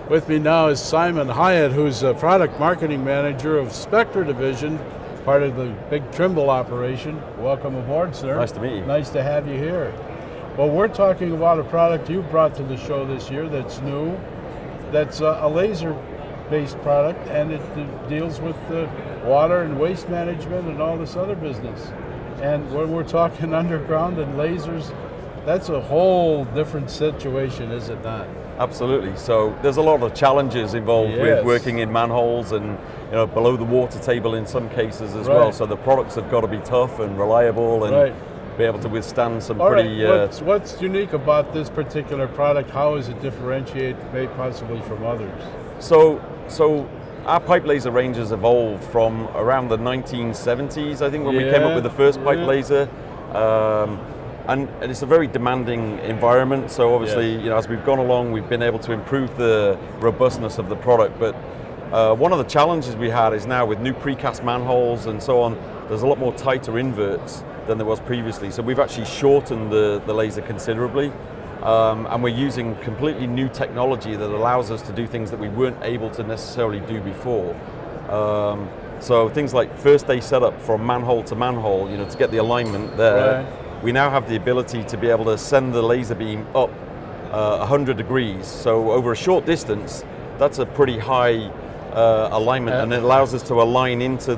With me now is Simon Hyatt, who's a product marketing manager of Spectra Division, part of the big Trimble operation. Welcome aboard, sir. Nice to meet you. Nice to have you here. Well, we're talking about a product you brought to the show this year that's new, that's a laser-based product, and it deals with water and waste management and all this other business. And when we're talking underground and lasers, that's a whole different situation, is it not? Absolutely. So there's a lot of challenges involved with working in manholes and below the water table in some cases as well. So the products have got to be tough and reliable and be able to withstand some pretty... What's unique about this particular product? How is it differentiated maybe possibly from others? So our pipe laser range has evolved from around the 1970s, I think, when we came up with the first pipe laser. And it's a very demanding environment, so obviously, as we've gone along, we've been able to improve the robustness of the product. But one of the challenges we had is now with new precast manholes and so on, there's a lot more tighter inverts than there was previously. So we've actually shortened the laser considerably, and we're using completely new technology that allows us to do things that we weren't able to necessarily do before. So things like first day setup from manhole to manhole, to get the alignment there. We now have the ability to be able to send the laser beam up 100 degrees. So over a short distance, that's a pretty high alignment, and it allows us to align into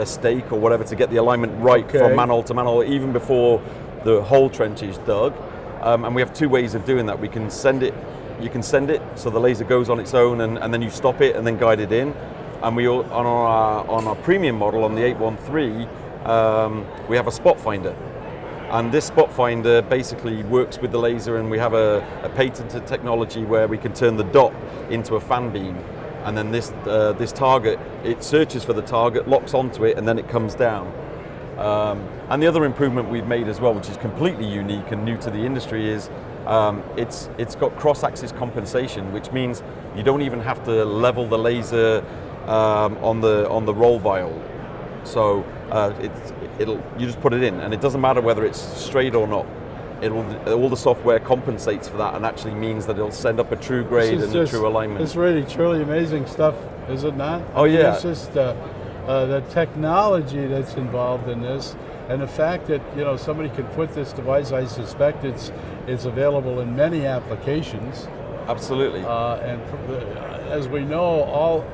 a stake or whatever to get the alignment right from manhole to manhole, even before the hole trench is dug. And we have two ways of doing that. We can send it, you can send it so the laser goes on its own, and then you stop it and then guide it in. And we on our premium model, on the 813, we have a spot finder. And this spot finder basically works with the laser, and we have a patented technology where we can turn the dot into a fan beam. And then this target, it searches for the target, locks onto it, and then it comes down. And the other improvement we've made as well, which is completely unique and new to the industry, is it's got cross-axis compensation, which means you don't even have to level the laser on the roll vial. So you just put it in, and it doesn't matter whether it's straight or not. All the software compensates for that, and actually means that it'll send up a true grade and a true alignment. It's really truly amazing stuff, is it not? Oh yeah. It's just the technology that's involved in this, and the fact that somebody could put this device. I suspect it's available in many applications. Absolutely. And as we know,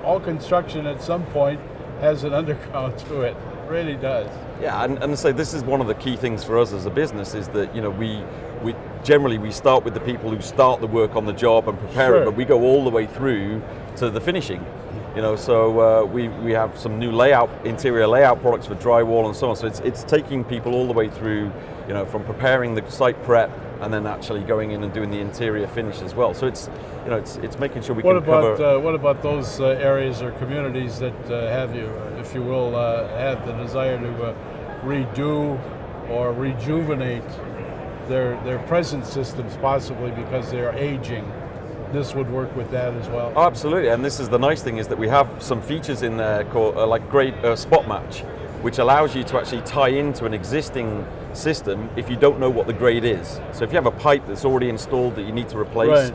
all construction at some point has an underground to it. It really does. Yeah, and so this is one of the key things for us as a business, is that we generally start with the people who start the work on the job and prepare it, but we go all the way through to the finishing. So we have some new interior layout products for drywall and so on. So it's taking people all the way through, from preparing the site prep and then actually going in and doing the interior finish as well. So it's making sure we can cover. What about those areas or communities that have if you will, have the desire to redo or rejuvenate their present systems, possibly because they're aging? This would work with that as well. Oh, absolutely, and this is the nice thing, is that we have some features in there called like grade spot match, which allows you to actually tie into an existing system if you don't know what the grade is. So if you have a pipe that's already installed that you need to replace,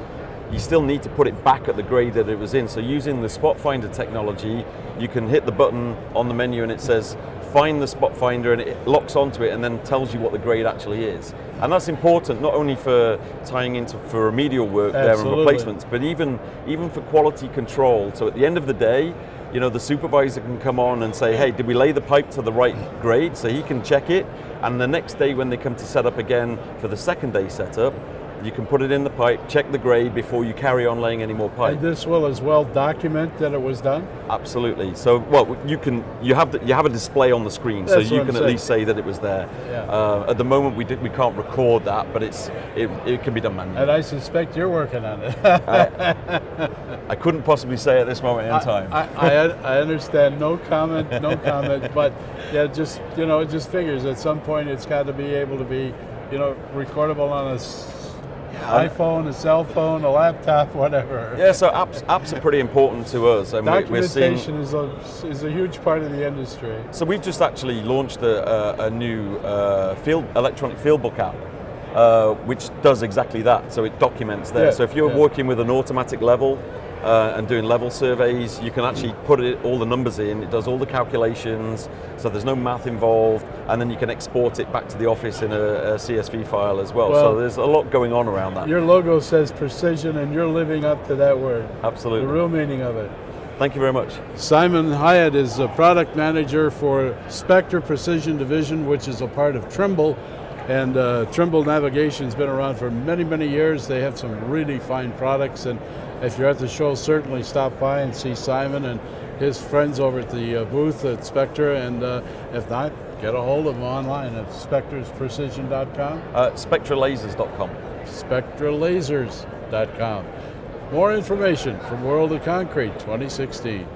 you still need to put it back at the grade that it was in. So using the spot finder technology, you can hit the button on the menu and it says find the spot finder, and it locks onto it and then tells you what the grade actually is. And that's important not only for tying into for remedial work there and replacements, but even for quality control. So at the end of the day, the supervisor can come on and say, hey, did we lay the pipe to the right grade? So he can check it, and the next day when they come to set up again for the second day setup, you can put it in the pipe, check the grade before you carry on laying any more pipe. And this will as well document that it was done? Absolutely. So, well, you have a display on the screen, so you can at least say that it was there. Yeah. At the moment, we can't record that, but it can be done manually. And I suspect you're working on it. I couldn't possibly say at this moment in time. I understand. No comment. But yeah, it just figures at some point it's got to be able to be, recordable on a iPhone, a cell phone, a laptop, whatever. Yeah, so apps are pretty important to us. And documentation is a huge part of the industry. So we've just actually launched a new electronic field book app. which does exactly that. So it documents there. Yeah, So if you're yeah. working with an automatic level and doing level surveys, you can actually put all the numbers in. It does all the calculations, so there's no math involved, and then you can export it back to the office in a CSV file as well. So there's a lot going on around that. Your logo says precision, and you're living up to that word. Absolutely. The real meaning of it. Thank you very much. Simon Hyatt is a product manager for Spectra Precision division, which is a part of Trimble. And Trimble Navigation's been around for many, many years. They have some really fine products, and if you're at the show, certainly stop by and see Simon and his friends over at the booth at Spectra, and if not, get a hold of them online at spectrasprecision.com. Spectralasers.com. Spectralasers.com. More information from World of Concrete 2016.